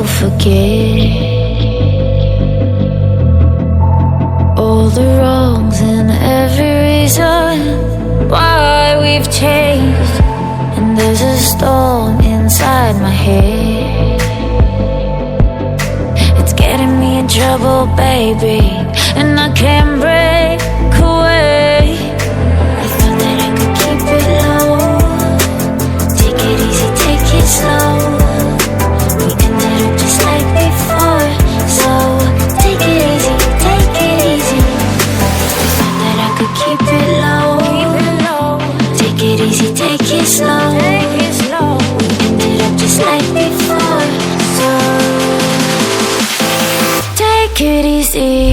forget all the wrongs and every reason why we've changed. And there's a storm inside my head, it's getting me in trouble, baby, and I can't break away. I thought that I could keep it low, take it easy, take it slow. We ended up just like before, so take it easy, take it easy. I thought that I could keep it low, take it easy, take it slow. We ended up just like before, so take it easy.